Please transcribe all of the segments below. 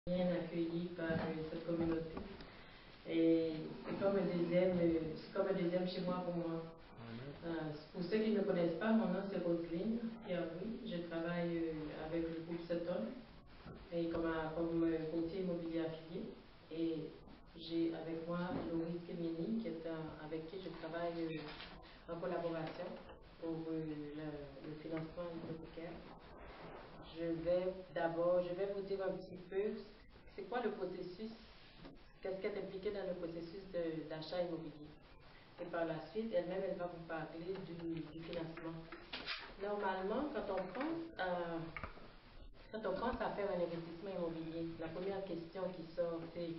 bien accueilli par cette communauté. Et c'est comme un deuxième chez moi pour moi. Pour ceux qui ne me connaissent pas, mon nom c'est Roselyne Pierre-Louis. Je travaille avec le groupe Sutton et comme courtier immobilier affilié. Et j'ai avec moi Laurie Kémini avec qui je travaille en collaboration pour le financement hypothécaire. Je vais vous dire un petit peu c'est quoi le processus, qu'est-ce qui est impliqué dans le processus d'achat immobilier. Et par la suite, elle-même, elle va vous parler du financement. Normalement, quand on pense à faire un investissement immobilier, la première question qui sort, c'est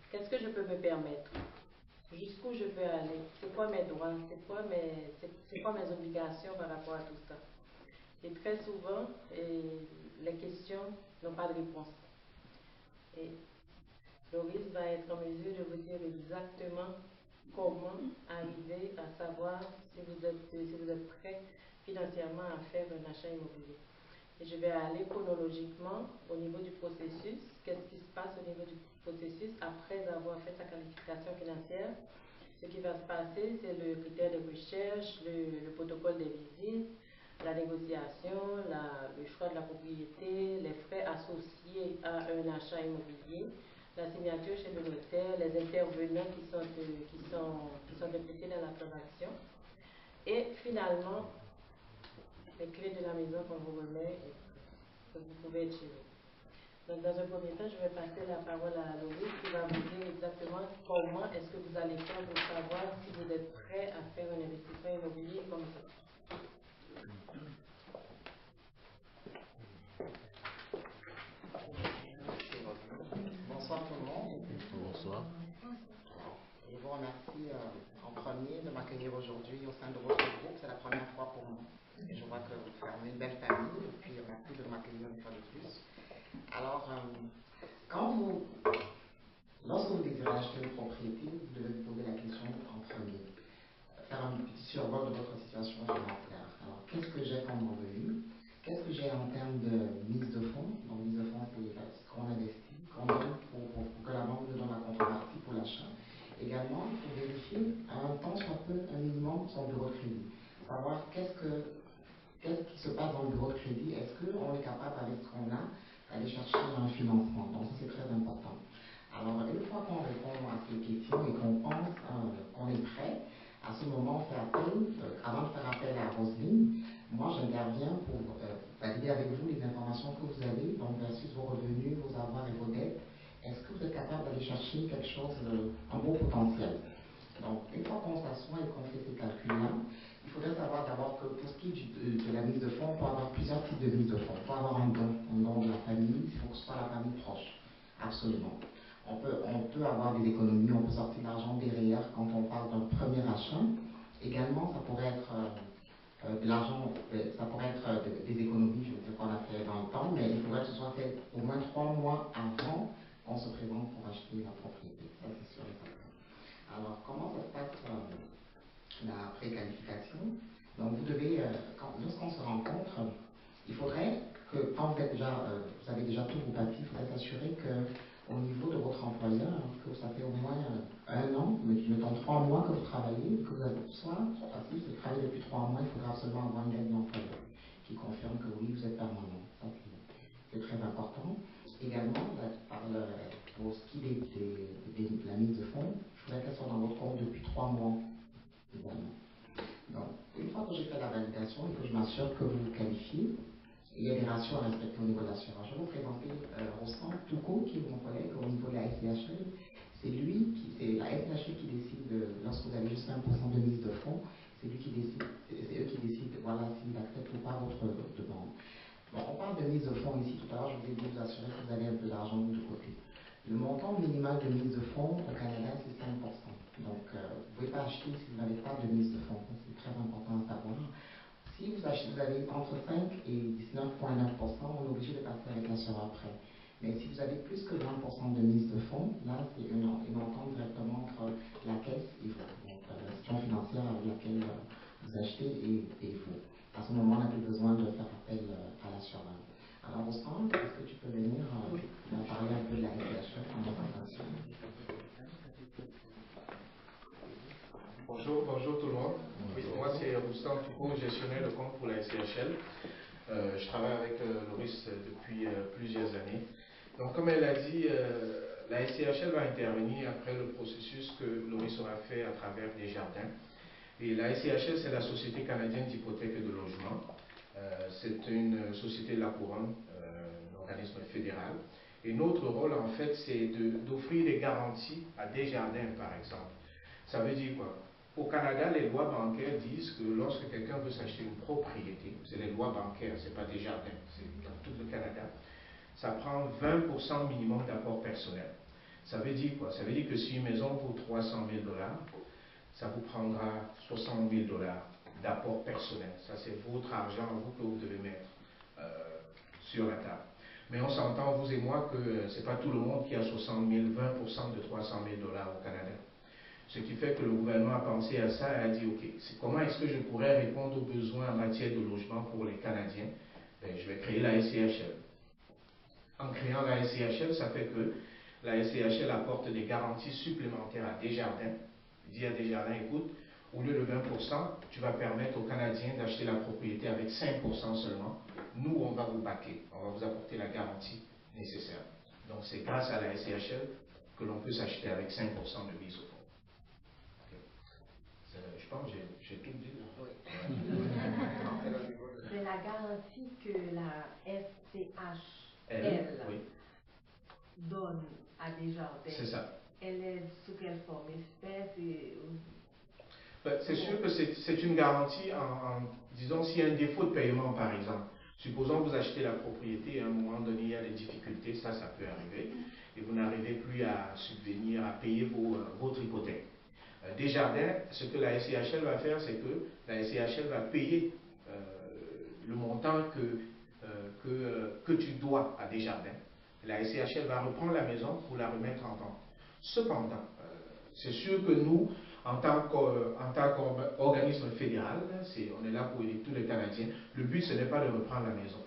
qu'est-ce que je peux me permettre? Jusqu'où je peux aller? C'est quoi mes droits? C'est quoi mes obligations par rapport à tout ça? Et très souvent, les questions n'ont pas de réponse. Et Loris va être en mesure de vous dire exactement comment arriver à savoir si vous êtes prêt financièrement à faire un achat immobilier. Et je vais aller chronologiquement au niveau du processus. Qu'est-ce qui se passe au niveau du processus après avoir fait sa qualification financière? Ce qui va se passer, c'est le critère de recherche, le protocole des visites, la négociation, le choix de la propriété, les frais associés à un achat immobilier, la signature chez le notaire, les intervenants qui sont impliqués dans la transaction, et finalement, les clés de la maison qu'on vous remet et que vous pouvez être chez vous. Donc, dans un premier temps, je vais passer la parole à Laurie qui va vous dire exactement comment est-ce que vous allez faire pour savoir si vous êtes prêt à faire un investissement immobilier comme ça. Bonsoir tout le monde. Bonsoir. Je vous remercie en premier de m'accueillir aujourd'hui au sein de votre groupe. C'est la première fois pour moi. Et je vois que vous formez une belle famille et puis merci de m'accueillir une fois de plus. Alors, lorsque vous désirez acheter une propriété, vous devez vous poser la question en premier. Faire un petit survol de votre situation financière. Alors, qu'est-ce que j'ai comme revenu? Qu'est-ce que j'ai en termes de mise de fonds? Donc, mise de fonds, c'est ce qu'on investit, qu'on donne pour que la banque nous donne la contrepartie pour l'achat. Également, il faut vérifier à un temps soit peu, un minimum, son bureau de crédit. Savoir qu'est-ce qui se passe dans le bureau de crédit. Est-ce qu'on est capable, avec ce qu'on a, d'aller chercher un financement? Donc, ça, c'est très important. Alors, une fois qu'on répond à ces questions et qu'on pense qu'on est prêt, à ce moment, on fait appel, avant de faire appel à Roselyne, moi j'interviens pour valider avec vous les informations que vous avez, donc versus vos revenus, vos avoirs et vos dettes. Est-ce que vous êtes capable d'aller chercher quelque chose, un beau potentiel? Donc, une fois qu'on s'assoit et qu'on fait ces calculs-là, il faudrait savoir d'abord que pour ce qui est de la mise de fonds, on peut avoir plusieurs types de mise de fonds. On peut avoir un don de la famille, il faut que ce soit la famille proche, absolument. On peut avoir des économies, on peut sortir l'argent derrière quand on parle d'un premier achat. Également, ça pourrait être de l'argent, ça pourrait être des économies, je veux dire, qu'on a fait dans le temps, mais il faudrait que ce soit fait au moins 3 mois avant qu'on se présente pour acheter la propriété. Ça, c'est sûr et certain. Alors, comment ça se passe la préqualification? Donc, vous devez, lorsqu'on se rencontre, il faudrait que quand vous avez déjà tous vos papiers, il faudrait s'assurer que au niveau de votre employeur, que ça fait au moins 1 an, mettons 3 mois que vous travaillez, que vous avez soit, si vous travaillez depuis 3 mois, il faudra absolument avoir une lettre d'employeur qui confirme que oui, vous êtes permanent. Ça, c'est très important. Également, pour ce qui est de la mise de fonds, il faudrait qu'elle soit dans votre compte depuis 3 mois. Également. Donc, une fois que j'ai fait la validation et que je m'assure que vous vous qualifiez, il y a des ratios à respecter au niveau de l'assurance. Je vais vous présenter Rossan Touko, qui est mon collègue au niveau de la SCHL. C'est la SCHL qui décide, lorsque vous avez juste 1% de mise de fonds, c'est eux qui décident, voilà, s'ils acceptent ou pas votre demande. Bon, on parle de mise de fonds ici. Tout à l'heure, je vous ai dit vous assurer que vous avez un peu d'argent de côté. Le montant minimal de mise de fonds au Canada, c'est 5%. Donc, vous ne pouvez pas acheter si vous n'avez pas de mise de fonds. C'est très important à savoir. Si vous avez entre 5 et 19,9%, on est obligé de passer avec l'assureur après. Mais si vous avez plus que 20% de mise de fonds, là, c'est une entente directement entre la caisse et vous. Donc, l'institution financière avec laquelle vous achetez et vous. À ce moment, on n'a plus besoin de faire appel à l'assureur. Alors, Osman, est-ce que tu peux venir nous parler un peu de la SCHL, comment ça fonctionne? Bonjour tout le monde. Oui, moi c'est Roustan Touko, gestionnaire de compte pour la SCHL. Je travaille avec Loris depuis plusieurs années. Donc comme elle a dit, la SCHL va intervenir après le processus que Loris aura fait à travers Desjardins. Et la SCHL, c'est la Société canadienne d'hypothèque et de logement. C'est une société de la couronne, un organisme fédéral. Et notre rôle, en fait, c'est d'offrir des garanties à Desjardins, par exemple. Ça veut dire quoi? Au Canada, les lois bancaires disent que lorsque quelqu'un veut s'acheter une propriété, c'est les lois bancaires, c'est pas Desjardins, c'est dans tout le Canada, ça prend 20% minimum d'apport personnel. Ça veut dire quoi? Ça veut dire que si une maison vaut 300 000 $, ça vous prendra 60 000 $ d'apport personnel. Ça, c'est votre argent, vous, que vous devez mettre sur la table. Mais on s'entend, vous et moi, que ce n'est pas tout le monde qui a 60 000, 20% de 300 000 $ au Canada. Ce qui fait que le gouvernement a pensé à ça et a dit, OK, comment est-ce que je pourrais répondre aux besoins en matière de logement pour les Canadiens? Ben, je vais créer la SCHL. En créant la SCHL, ça fait que la SCHL apporte des garanties supplémentaires à Desjardins. Il dit à Desjardins, écoute, au lieu de 20%, tu vas permettre aux Canadiens d'acheter la propriété avec 5% seulement. Nous, on va vous baquer, on va vous apporter la garantie nécessaire. Donc c'est grâce à la SCHL que l'on peut s'acheter avec 5% de mise au fond. Je pense que j'ai tout dit. Oui. C'est la garantie que la SCHL donne à Desjardins. C'est ça. Elle est sous quelle forme? C'est sûr que c'est une garantie disons, s'il y a un défaut de paiement, par exemple. Supposons que vous achetez la propriété et à un moment donné, il y a des difficultés, ça peut arriver, et vous n'arrivez plus à subvenir, à payer votre hypothèque. Desjardins, ce que la SCHL va faire, c'est que la SCHL va payer le montant que tu dois à Desjardins. La SCHL va reprendre la maison pour la remettre en vente. Cependant, c'est sûr que nous, en tant qu'organisme fédéral, on est là pour aider tous les Canadiens. Le but, ce n'est pas de reprendre la maison.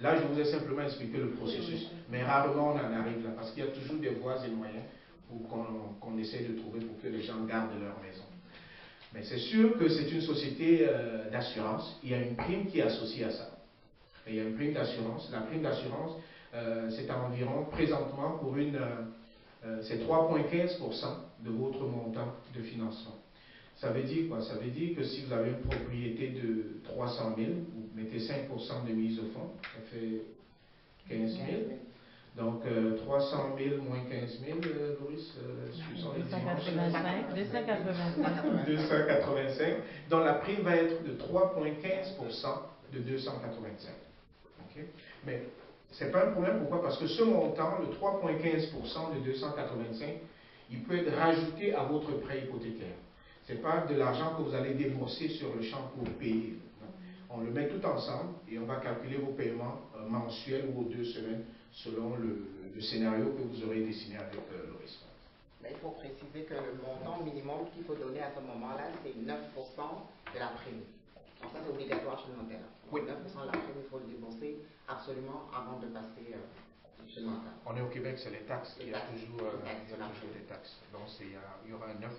Là, je vous ai simplement expliqué le processus, mais rarement on en arrive là, parce qu'il y a toujours des voies et moyens qu'on essaie de trouver pour que les gens gardent leur maison. Mais c'est sûr que c'est une société d'assurance. Il y a une prime qui est associée à ça. Et il y a une prime d'assurance. La prime d'assurance, c'est environ, présentement, c'est 3,15% de votre montant de financement. Ça veut dire quoi? Ça veut dire que si vous avez une propriété de 300 000, vous mettez 5% de mise au fond, ça fait 15 000. Donc 300 000 moins 15 000, Loris, 285. 285. Donc la prime va être de 3,15% de 285. Okay? Mais ce n'est pas un problème, pourquoi? Parce que ce montant, le 3,15% de 285, il peut être rajouté à votre prêt hypothécaire. Ce n'est pas de l'argent que vous allez débourser sur le champ pour payer. On le met tout ensemble et on va calculer vos paiements mensuels ou aux 2 semaines selon le scénario que vous aurez dessiné avec Loris. Mais il faut préciser que le montant minimum qu'il faut donner à ce moment-là, c'est 9% de la prime. Donc ça, c'est obligatoire chez le notaire. Oui. 9% de la prime, il faut le débourser absolument avant de passer chez le notaire. On est au Québec, c'est les taxes. Il y a toujours des taxes. Donc il y aura un 9%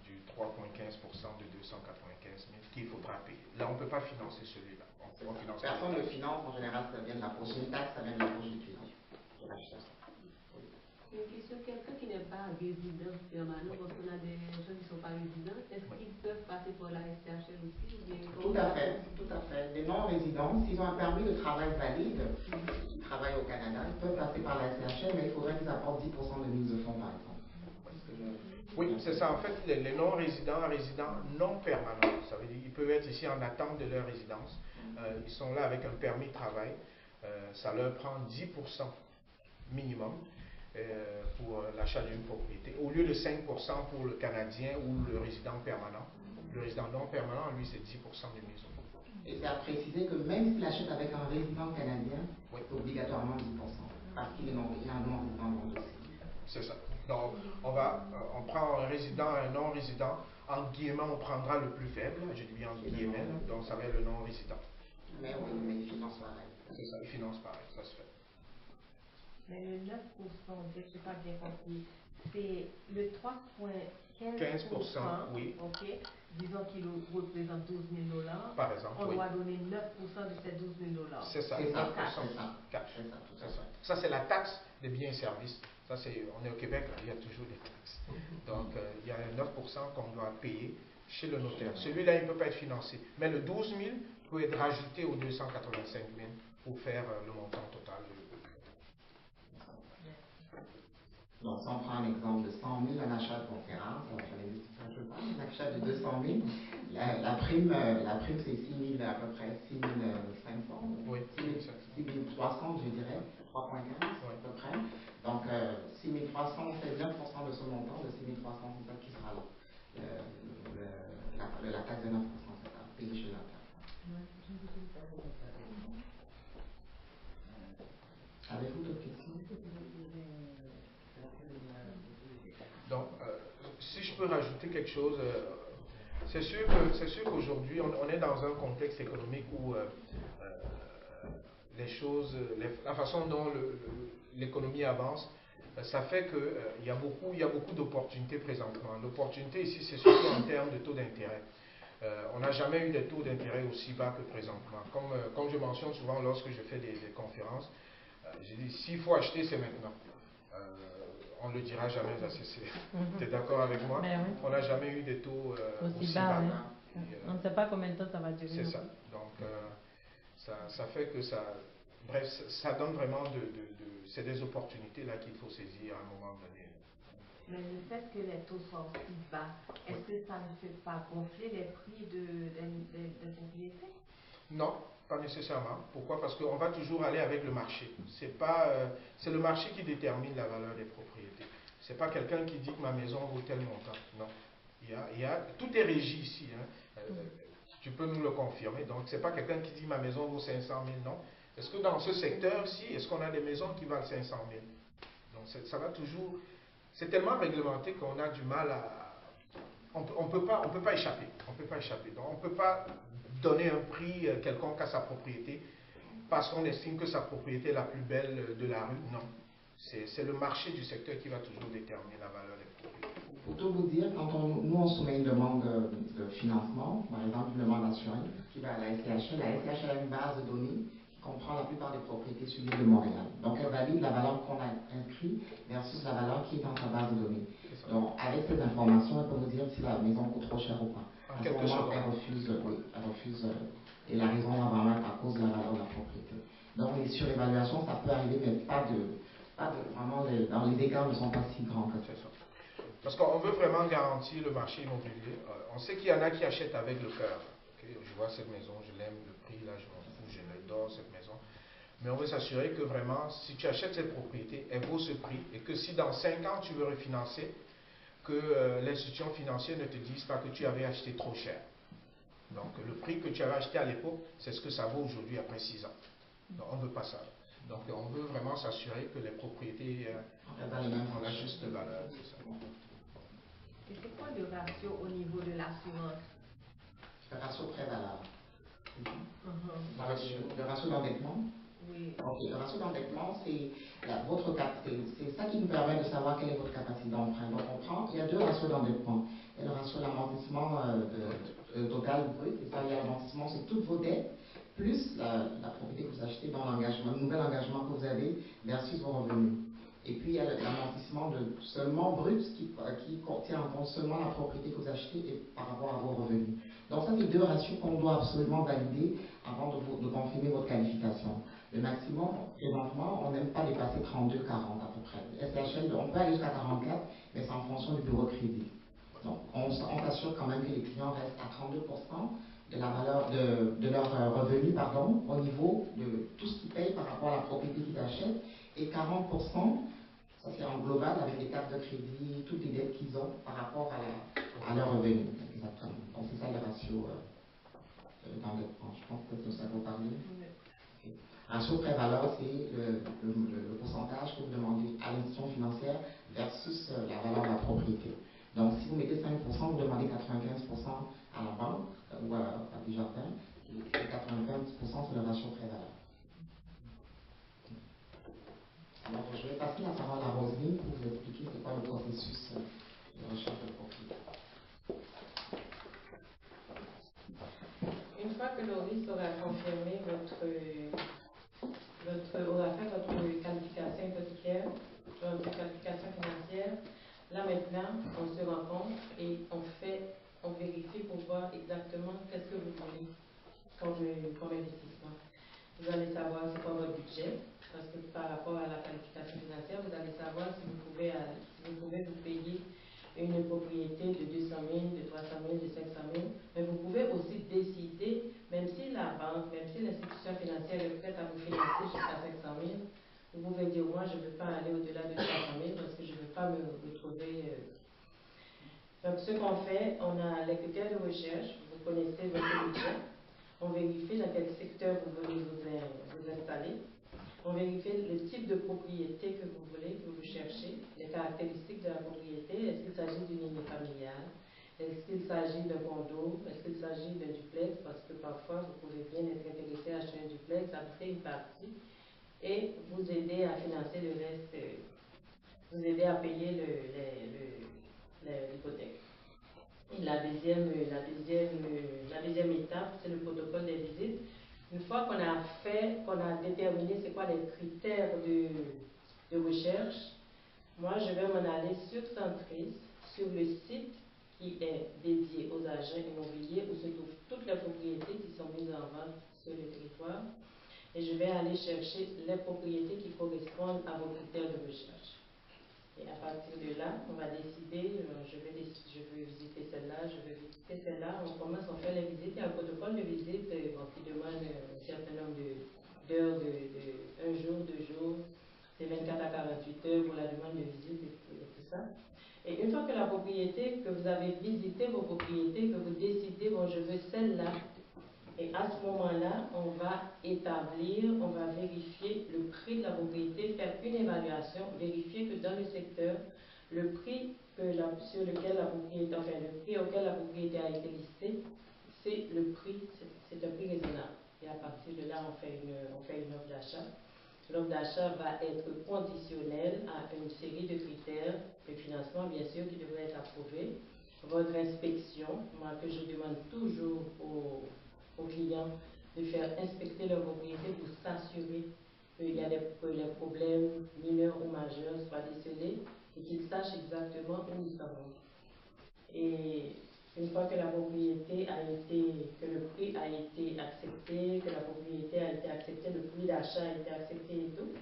du 3,15% de 295 000 qu'il faudra payer. Là, on ne peut pas financer celui-là. Personne ne finance, en général, ça vient de la poche. Une taxe, ça vient de la poche du client. Une question, quelqu'un qui n'est pas résident permanent, parce qu'on a des gens qui ne sont pas résidents, est-ce qu'ils peuvent passer pour la SCHL aussi? Tout à fait. Les non-résidents, s'ils ont un permis de travail valide, qui travaillent au Canada, ils peuvent passer par la SCHL, mais il faudrait qu'ils apportent 10% de mise de fonds, par exemple. Oui, c'est ça. En fait, les non-résidents, résidents non permanents, ça veut dire qu'ils peuvent être ici en attente de leur résidence. Ils sont là avec un permis de travail. Ça leur prend 10% minimum pour l'achat d'une propriété, au lieu de 5% pour le Canadien ou le résident permanent. Le résident non permanent, lui, c'est 10% de mise au fond. Et c'est à préciser que même s'il achète avec un résident canadien, c'est obligatoirement 10%, parce qu'il est un non-résident dans le dossier. C'est ça. Donc, on prend un résident, un non-résident. En guillemets, on prendra le plus faible. Je dis bien en guillemets, donc ça va être le non-résident. Mais oui, mais il finance pareil. C'est ça, ils financent pareil, ça se fait. Mais le 9%, je n'ai pas bien compris, c'est le 3,15%, oui. OK, disons qu'il représente 12 000 $. Par exemple, on oui. doit donner 9% de ces 12 000 $. C'est ça, 9%. Ça, c'est la taxe des biens et services. Ça, on est au Québec, là, il y a toujours des taxes. Donc, il y a 9% qu'on doit payer chez le notaire. Celui-là, il ne peut pas être financé. Mais le 12 000 peut être rajouté aux 285 000 pour faire le montant total. Donc, si on prend un exemple de 100 000, un achat de conférence, un achat de 200 000, la prime c'est 6 000, à peu près 6 500, oui, 6 300, je dirais, 3,15 à peu près. Donc, 6 300, c'est 9% de ce montant, de 6 300, c'est ça qui sera là. La taxe de 9%, c'est ça, payée chez l'interne. Avez-vous d'autres questions? Donc, si je peux rajouter quelque chose, c'est sûr qu'aujourd'hui, on est dans un contexte économique où les choses, la façon dont l'économie avance, ça fait qu'il y a beaucoup d'opportunités présentement. L'opportunité ici, c'est surtout en termes de taux d'intérêt. On n'a jamais eu des taux d'intérêt aussi bas que présentement. Comme je mentionne souvent lorsque je fais des conférences, j'ai dit, s'il faut acheter, c'est maintenant. On ne le dira jamais, tu es d'accord avec moi? Ben oui. On n'a jamais eu des taux aussi bas. Oui. On ne sait pas combien de temps ça va durer. C'est ça. Donc, ça fait que bref, ça donne vraiment c'est des opportunités là qu'il faut saisir à un moment donné. Mais le fait que les taux soient aussi bas, est-ce que ça ne fait pas gonfler les prix de propriété? Non, pas nécessairement. Pourquoi? Parce qu'on va toujours aller avec le marché. C'est le marché qui détermine la valeur des propriétés. C'est pas quelqu'un qui dit que ma maison vaut tel montant. Non. Tout est régi ici. Hein. Tu peux nous le confirmer. Donc, c'est pas quelqu'un qui dit ma maison vaut 500 000. Non. Est-ce que dans ce secteur-ci, est-ce qu'on a des maisons qui valent 500 000? Donc, ça va toujours. C'est tellement réglementé qu'on a du mal à. On peut pas échapper. On peut pas échapper. Donc, on peut pas donner un prix quelconque à sa propriété parce qu'on estime que sa propriété est la plus belle de la rue. Non. C'est le marché du secteur qui va toujours déterminer la valeur des propriétés. Pour tout vous dire, quand on soumet une demande de financement, par exemple une demande assurée qui va à la SCHL a une base de données qui comprend la plupart des propriétés sur l'île de Montréal. Donc elle valide la valeur qu'on a inscrite versus la valeur qui est dans sa base de données. Donc avec cette information, elle peut vous dire si la maison coûte trop cher ou pas. À ce moment, elle refuse, et la raison va vraiment être à cause de la valeur de la propriété. Donc les surévaluations, ça peut arriver, mais vraiment, les écarts ne sont pas si grands que ça. Parce qu'on veut vraiment garantir le marché immobilier. On sait qu'il y en a qui achètent avec le cœur. Okay? Je vois cette maison, je l'aime, le prix, là, je m'en fous, je l'adore, cette maison. Mais on veut s'assurer que vraiment, si tu achètes cette propriété, elle vaut ce prix. Et que si dans 5 ans, tu veux refinancer, que l'institution financière ne te dise pas que tu avais acheté trop cher. Donc, le prix que tu avais acheté à l'époque, c'est ce que ça vaut aujourd'hui après 6 ans. Donc, on ne veut pas ça. Donc, on veut vraiment s'assurer que les propriétés ont la juste valeur. Et c'est quoi le ratio au niveau de l'assurance? Le ratio pré-valeur. Le ratio d'endettement? Oui. Okay. Le ratio d'endettement, c'est ça qui nous permet de savoir quelle est votre capacité d'emprunt. Donc, il y a 2 ratios d'endettement. Il y a le ratio d'amortissement total brut, et ça, il y a l'amortissement sur toutes vos dettes, plus la propriété que vous achetez dans l'engagement, le nouvel engagement que vous avez versus vos revenus. Et puis, il y a l'amortissement seulement brut qui contient en compte seulement la propriété que vous achetez et par rapport à vos revenus. Donc, ça, c'est 2 ratios qu'on doit absolument valider avant de confirmer votre qualification. Le maximum, présentement, on n'aime pas dépasser 32-40 à peu près. SCHL, on peut aller jusqu'à 44, mais c'est en fonction du bureau de crédit. Donc, on s'assure quand même que les clients restent à 32% de la valeur de leur revenu, au niveau de tout ce qu'ils payent par rapport à la propriété qu'ils achètent, et 40%, ça c'est en global avec les cartes de crédit, toutes les dettes qu'ils ont par rapport à leur revenu. Exactement. Donc, c'est ça le ratio d'endettement. Je pense que c'est ça que vous parlez. Okay. Ratio pré-valeur, c'est le pourcentage que vous demandez à l'institution financière versus la valeur de la propriété. Donc, si vous mettez 5%, vous demandez 95% à la banque ou à Desjardins, et 95% c'est le ratio pré-valeur. Roselyne pour vous expliquer c'est quoi le processus de recherche de propriété. Une fois que Loris aura confirmé aura fait votre qualification hypothécaire, votre qualification financière, là maintenant, on se rencontre et on vérifie pour voir exactement qu'est-ce que vous voulez comme investissement. Vous allez savoir c'est quoi votre budget, parce que par rapport à la qualification financière, vous allez savoir si vous pouvez vous payer une propriété de 200 000, de 300 000, de 500 000, mais vous pouvez aussi décider, même si la banque, même si l'institution financière est prête à vous financer jusqu'à 500 000, vous pouvez dire, moi, je ne veux pas aller au-delà de 300 000 parce que je ne veux pas me retrouver. Donc, ce qu'on fait, on a les critères de recherche, vous connaissez votre budget, on vérifie dans quel secteur vous voulez vous installer. On vérifie le type de propriété que vous voulez, que vous cherchez, les caractéristiques de la propriété. Est-ce qu'il s'agit d'une ligne familiale? Est-ce qu'il s'agit d'un condo? Est-ce qu'il s'agit d'un duplex? Parce que parfois, vous pouvez bien être intéressé à acheter un duplex, acheter une partie et vous aider à financer le reste, vous aider à payer l'hypothèque. La deuxième étape, c'est le protocole des visites. Une fois qu'on a déterminé c'est quoi les critères de recherche, moi je vais m'en aller sur Centris, sur le site qui est dédié aux agents immobiliers où se trouvent toutes les propriétés qui sont mises en vente sur le territoire. Et je vais aller chercher les propriétés qui correspondent à vos critères de recherche. Et à partir de là, on va décider, je veux visiter celle-là, je veux visiter celle-là. On commence, on fait les visites. Il y a un protocole de visite qui demande un certain nombre d'heures, un jour, 2 jours. C'est 24 à 48 heures pour la demande de visite et tout ça. Et une fois que la propriété, que vous avez visité vos propriétés, que vous décidez, bon, je veux celle-là, et à ce moment-là, on va vérifier le prix de la propriété, faire une évaluation, vérifier que dans le secteur, le prix sur lequel la propriété, enfin le prix auquel la propriété a été listée, c'est un prix raisonnable. Et à partir de là, on fait une offre d'achat. L'offre d'achat va être conditionnelle à une série de critères de financement, bien sûr, qui devraient être approuvés. Votre inspection, moi que je demande toujours aux clients de faire inspecter leur propriété pour s'assurer que les problèmes mineurs ou majeurs soient décelés et qu'ils sachent exactement où ils sont. Et une fois que la propriété que le prix a été accepté, que la propriété a été acceptée, le prix d'achat a été accepté et tout,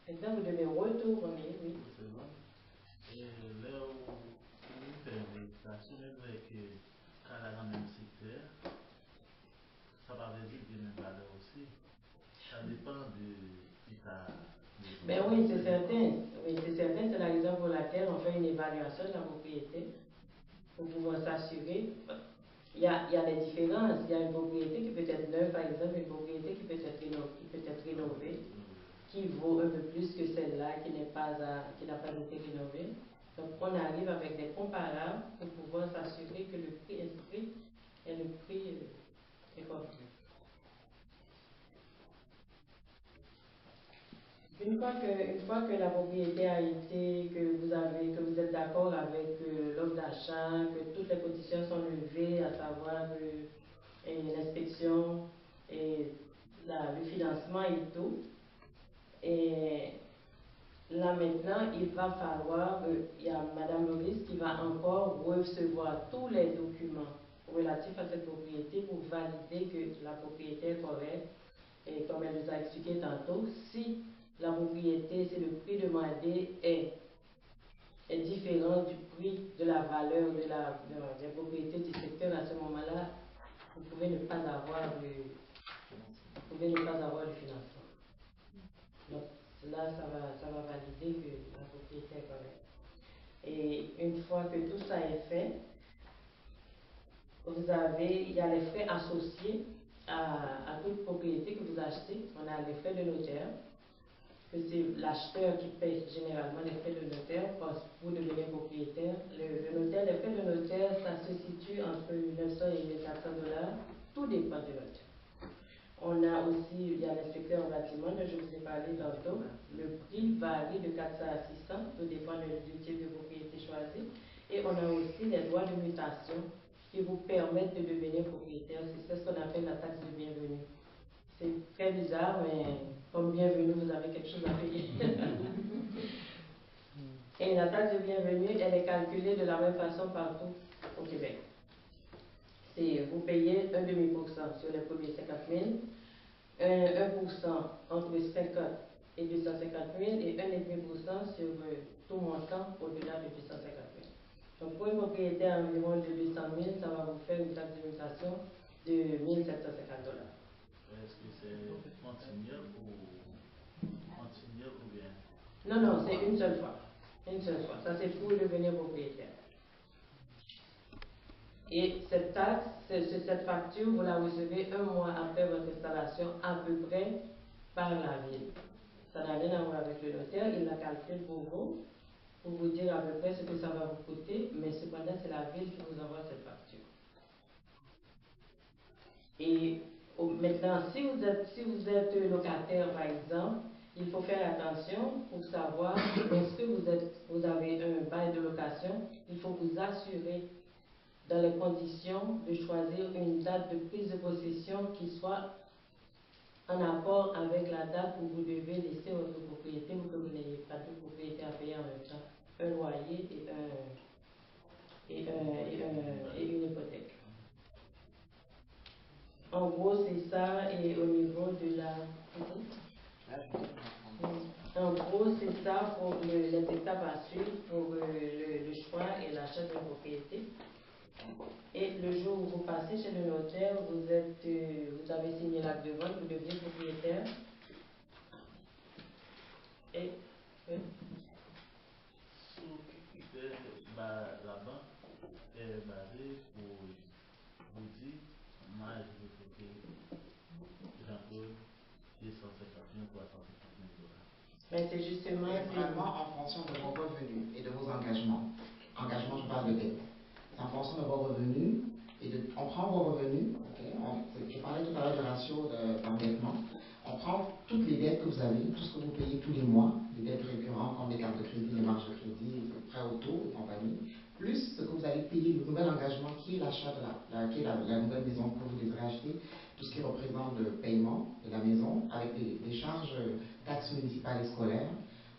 maintenant vous devez retourner, oui. Et là où vous faites l'investigation, c'est vrai que quand elle est dans le même secteur, ça va dire qu'il y a une valeur aussi. Ça dépend de l'état. Ben oui, c'est certain. Oui, c'est certain. C'est la raison pour laquelle on fait une évaluation de la propriété pour pouvoir s'assurer. Il y a des différences. Il y a une propriété qui peut être neuve, par exemple, une propriété qui peut être rénovée, qui vaut un peu plus que celle-là qui n'a pas été rénovée. Donc, on arrive avec des comparables pour pouvoir s'assurer que le prix inscrit est le prix correct. Une fois que la propriété a été, que vous êtes d'accord avec l'offre d'achat, que toutes les conditions sont levées, à savoir l'inspection et le financement et tout, et là maintenant, il va falloir, il y a Mme Loris qui va encore recevoir tous les documents relatifs à cette propriété pour valider que la propriété est correcte. Et comme elle nous a expliqué tantôt, si la propriété, si le prix demandé est différent du prix de la valeur des propriétés du secteur, à ce moment-là, vous pouvez ne pas avoir le financement. Donc là, ça va valider que la propriété est correcte. Et une fois que tout ça est fait, il y a les frais associés à toute propriété que vous achetez. On a les frais de notaire, que c'est l'acheteur qui paie généralement les frais de notaire parce que vous devenez propriétaire. Les frais de notaire, ça se situe entre 900 et 1400 $. Tout dépend du notaire. On a aussi, il y a l'inspecteur en bâtiment dont je vous ai parlé tantôt. Le prix varie de 400 à 600, tout dépend du type de propriété choisi. Et on a aussi les droits de mutation qui vous permettent de devenir propriétaire. C'est ce qu'on appelle la taxe de bienvenue. C'est très bizarre, mais comme bienvenue, vous avez quelque chose à payer. Et la taxe de bienvenue, elle est calculée de la même façon partout au Québec. Vous payez 1,5% sur les premiers 50 000, 1% entre 50 et 250 000 et 1,5% sur tout montant au-delà de 250 000. Donc pour une propriété à environ de 200 000, ça va vous faire une taxe de mutation de 1 750 $. Est-ce que c'est continuel ou bien? Non, non, c'est une seule fois. Une seule fois. Ça, c'est pour devenir propriétaire. Et cette taxe, cette facture, vous la recevez un mois après votre installation, à peu près, par la ville. Ça n'a rien à voir avec le notaire, il la calcule pour vous dire à peu près ce que ça va vous coûter, mais cependant, c'est la ville qui vous envoie cette facture. Et maintenant, si vous êtes locataire, par exemple, il faut faire attention pour savoir, lorsque vous avez un bail de location, il faut vous assurer dans les conditions de choisir une date de prise de possession qui soit en accord avec la date où vous devez laisser votre propriété pour que vous n'ayez pas de propriété à payer en même temps, un loyer et une hypothèque. En gros, c'est ça, et au niveau de la... En gros, c'est ça pour les étapes à suivre pour le choix et l'achat d'une propriété. Et le jour où vous passez chez le notaire, vous avez signé l'acte de vente, vous devenez propriétaire. Et la banque est basée pour vous dire, moi je veux coûter Jean-Claude 250 000 pour 150 000 $. Mais c'est justement... C'est vraiment en fonction de vos revenus et de vos engagements. Engagement, je parle de dette. C'est en fonction de vos revenus. On prend vos revenus, okay, je parlais tout à l'heure du ratio d'endettement. On prend toutes les dettes que vous avez, tout ce que vous payez tous les mois, les dettes récurrentes comme les cartes de crédit, les marges de crédit, les prêts auto et compagnie, plus ce que vous allez payer, le nouvel engagement qui est l'achat de la nouvelle maison que vous désirez acheter, tout ce qui représente le paiement de la maison, avec des charges taxes municipales et scolaires.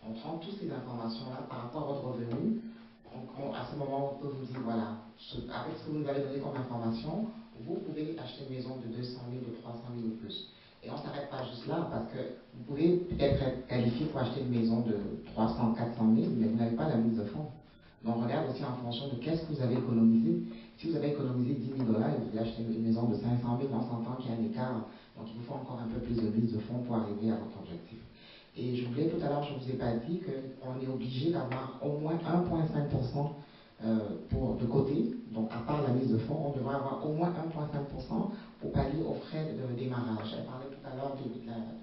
On prend toutes ces informations-là par rapport à votre revenu. À ce moment, on peut vous dire, voilà, avec ce que vous nous avez donné comme information, vous pouvez acheter une maison de 200 000, de 300 000 ou plus. Et on ne s'arrête pas juste là, parce que vous pouvez peut-être être qualifié pour acheter une maison de 300 400 000, mais vous n'avez pas la mise de fonds. Donc, on regarde aussi en fonction de qu'est-ce que vous avez économisé. Si vous avez économisé 10 000 $ et vous voulez acheter une maison de 500 000, on s'entend qu'il y a un écart. Donc, il vous faut encore un peu plus de mise de fonds pour arriver à votre objectif. Et je voulais tout à l'heure, je ne vous ai pas dit qu'on est obligé d'avoir au moins 1,5% de côté. Donc, à part la mise de fonds, on devrait avoir au moins 1,5% pour pallier aux frais de démarrage. Elle parlait tout à l'heure de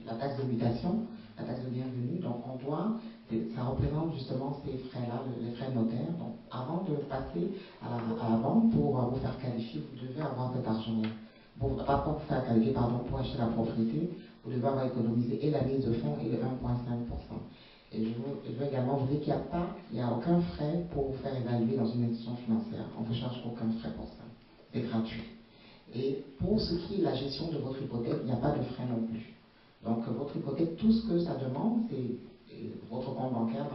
la taxe de mutation, la taxe de bienvenue. Donc, ça représente justement ces frais-là, les frais notaires. Donc, avant de passer à la banque pour vous faire qualifier, vous devez avoir cet argent-là. Pas pour vous faire qualifier, pardon, pour acheter la propriété, vous devez avoir économisé et la mise de fonds et le 1,5%. Et je veux également vous dire qu'il n'y a aucun frais pour vous faire évaluer dans une institution financière. On ne vous charge aucun frais pour ça. C'est gratuit. Et pour ce qui est la gestion de votre hypothèque, il n'y a pas de frais non plus. Donc, votre hypothèque, tout ce que ça demande, c'est votre compte bancaire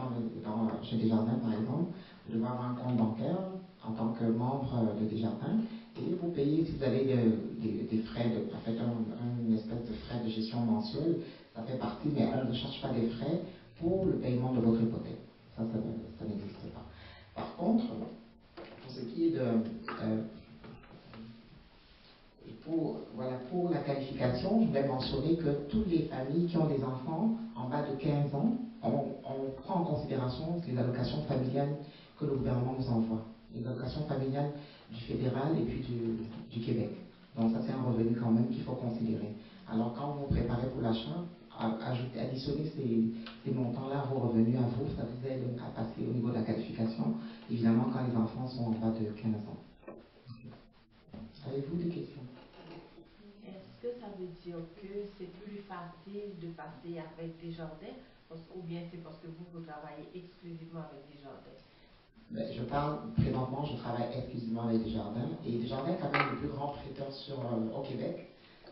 chez Desjardins, par exemple. Vous devez avoir un compte bancaire en tant que membre de Desjardins. Et vous payez, si vous avez des frais, en fait, une espèce de frais de gestion mensuel, ça fait partie, mais on ne charge pas des frais pour le paiement de votre hypothèque. Ça n'existe pas. Par contre, pour ce qui est pour la qualification, je voulais mentionner que toutes les familles qui ont des enfants en bas de 15 ans, on prend en considération les allocations familiales que le gouvernement nous envoie. Les allocations familiales du fédéral et puis du Québec. Donc ça, c'est un revenu quand même qu'il faut considérer. Alors quand vous vous préparez pour l'achat, additionner ces montants-là à vos revenus à vous, ça vous aide à passer au niveau de la qualification, évidemment quand les enfants sont en bas de 15 ans. Avez-vous des questions? Est-ce que ça veut dire que c'est plus facile de passer avec Desjardins Ou bien c'est parce que vous travaillez exclusivement avec Desjardins? Je parle présentement, je travaille exclusivement avec Desjardins. Et Desjardins est quand même le plus grand prêteur au Québec.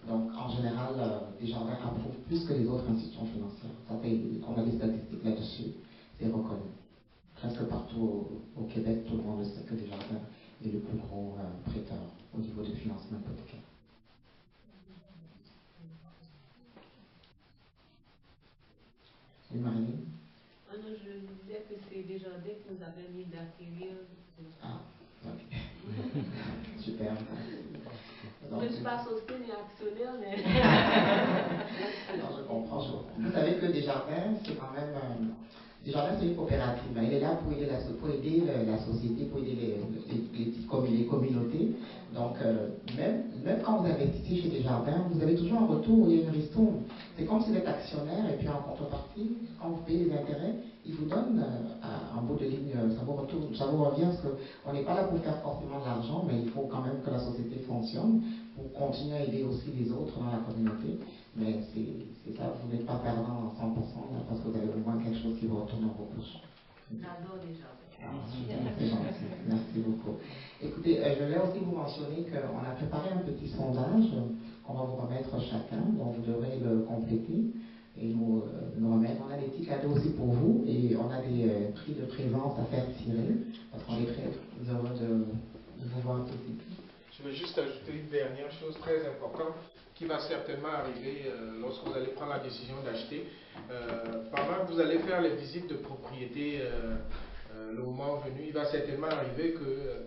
Donc, en général, Desjardins approuve plus que les autres institutions financières. On a des statistiques là-dessus. C'est reconnu. Presque partout au Québec, tout le monde sait que Desjardins est le plus gros prêteur au niveau du financement hypothécaire. Oui, Marie? Ah non, je disais que c'est Desjardins qui nous a permis d'acquérir. Ah, ok. Super. Je ne suis pas société ni actionnaire, mais. Non, je comprends. Vous savez que Desjardins, c'est quand même. Desjardins, c'est une coopérative. Il est là pour aider la société, pour aider les communautés. Donc, même quand vous investissez chez Desjardins, vous avez toujours un retour, il y a une ristourne. C'est comme si vous êtes actionnaire et puis en contrepartie, quand vous payez les intérêts, ils vous donnent en bout de ligne, ça vous revient parce qu'on n'est pas là pour faire forcément de l'argent, mais il faut quand même que la société fonctionne pour continuer à aider aussi les autres dans la communauté. Mais c'est ça, vous n'êtes pas perdant à 100% là, parce que vous avez au moins quelque chose qui vous retourne dans vos poches. J'adore Desjardins. C'est gentil, merci beaucoup. Écoutez, je voulais aussi vous mentionner qu'on a préparé un petit sondage qu'on va vous remettre chacun, donc vous devrez le compléter et nous remettre. On a des petits cadeaux aussi pour vous et on a des prix de présence à faire tirer parce qu'on est très heureux de vous voir tout de suite. Je veux juste ajouter une dernière chose très importante qui va certainement arriver lorsque vous allez prendre la décision d'acheter. Pendant que vous allez faire les visites de propriété, le moment venu, il va certainement arriver que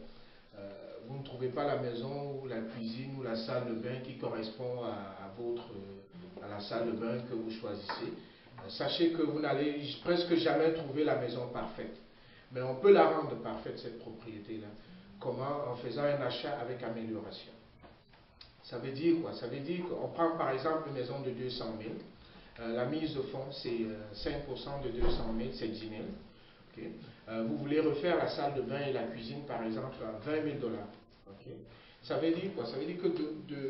vous ne trouvez pas la maison ou la cuisine ou la salle de bain qui correspond à la salle de bain que vous choisissez. Sachez que vous n'allez presque jamais trouver la maison parfaite. Mais on peut la rendre parfaite, cette propriété-là. Comment? En faisant un achat avec amélioration. Ça veut dire quoi? Ça veut dire qu'on prend par exemple une maison de 200 000. La mise de fonds, c'est 5% de 200 000, c'est 10 000. Okay. Vous voulez refaire la salle de bain et la cuisine, par exemple, à 20 000 $. Okay. Ça veut dire quoi? Ça veut dire que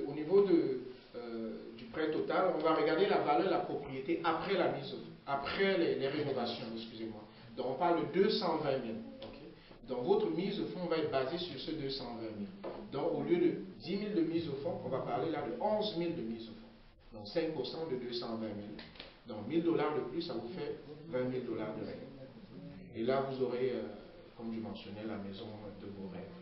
au niveau du prêt total, on va regarder la valeur de la propriété après la mise, après les rénovations, excusez-moi. Donc on parle de 220 000. Donc votre mise au fond va être basée sur ce 220 000. Donc au lieu de 10 000 de mise au fond, on va parler là de 11 000 de mise au fond. Donc 5% de 220 000. Donc 1 000 $ de plus, ça vous fait 20 000 $ de rêve. Et là vous aurez, comme je mentionnais, la maison de vos rêves.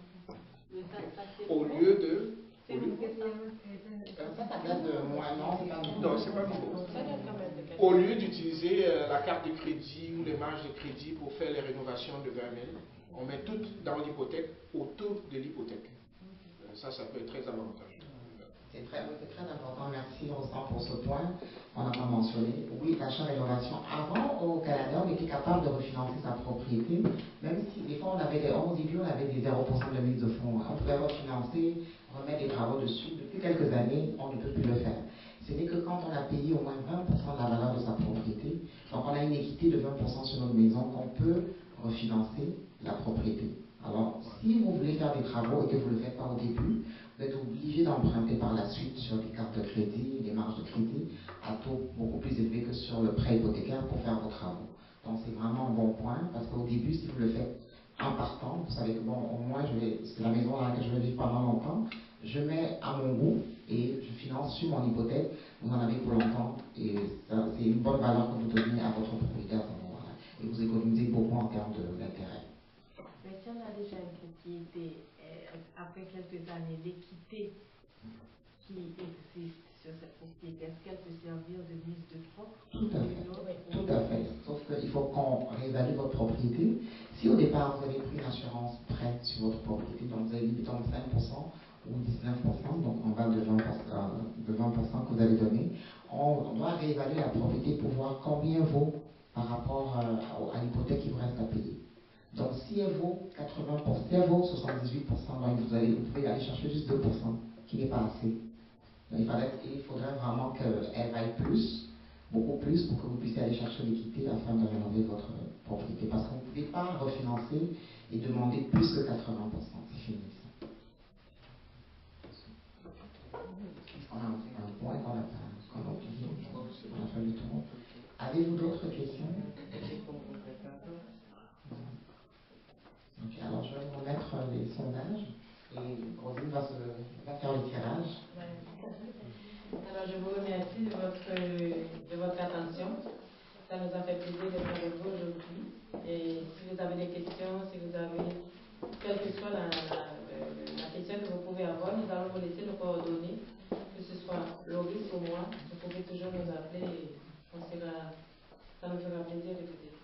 Au lieu de... Ça date de moins, non, c'est pas nouveau. Non, c'est pas nouveau. Au lieu d'utiliser la carte de crédit ou les marges de crédit pour faire les rénovations de 20 000, on met tout dans l'hypothèque, au taux de l'hypothèque. Ça peut être très avantageux. C'est très important. Merci Rostand pour ce point. On n'a pas mentionné. Oui, l'achat-rénovation. Avant, au Canada, on était capable de refinancer sa propriété, même si des fois au début, on avait des 0% de mise de fonds. On pouvait refinancer, remettre des travaux dessus. Depuis quelques années, on ne peut plus le faire. Ce n'est que quand on a payé au moins 20% de la valeur de sa propriété, donc on a une équité de 20% sur notre maison, qu'on peut refinancer la propriété. Alors, si vous voulez faire des travaux et que vous ne le faites pas au début, vous êtes obligé d'emprunter par la suite sur des cartes de crédit, des marges de crédit, à taux beaucoup plus élevé que sur le prêt hypothécaire pour faire vos travaux. Donc, c'est vraiment un bon point, parce qu'au début, si vous le faites en partant, vous savez que bon, au moins, c'est la maison dans laquelle je vais vivre pendant longtemps, je mets à mon goût et je finance sur mon hypothèque, vous en avez pour longtemps, et c'est une bonne valeur que vous donnez à votre propriétaire à ce moment-là. Et vous économisez beaucoup en termes d'intérêt. Mais si on a déjà une propriété, après quelques années, l'équité qui existe sur cette propriété, est-ce qu'elle peut servir de mise de fonds? Tout à fait. Tout à fait. Sauf qu'il faut qu'on réévalue votre propriété. Si au départ, vous avez pris une assurance prêt sur votre propriété, donc vous avez mis 5% ou 19%, donc en bas de 20% que vous avez donné, on doit réévaluer la propriété pour voir combien vaut par rapport à l'hypothèque qui vous reste à payer. Donc, si elle vaut 80%, si elle vaut 78%, donc vous pouvez aller chercher juste 2%, qui n'est pas assez. Donc, il faudrait vraiment qu'elle vaille plus, beaucoup plus, pour que vous puissiez aller chercher l'équité afin de rénover votre propriété. Parce que vous ne pouvez pas refinancer et demander plus que 80%. C'est fini ça. On a un point qu'on a oublié. On a fait le tour. Avez-vous d'autres questions? Ok, alors je vais vous remettre les sondages et Rosine va faire le tirage. Alors, je vous remercie de votre attention. Ça nous a fait plaisir d'être avec vous aujourd'hui. Et si vous avez des questions, si vous avez, quelle que soit la question que vous pouvez avoir, nous allons vous laisser nos coordonnées, que ce soit Loris ou moi. Vous pouvez toujours nous appeler et ça nous fera plaisir de vous aider.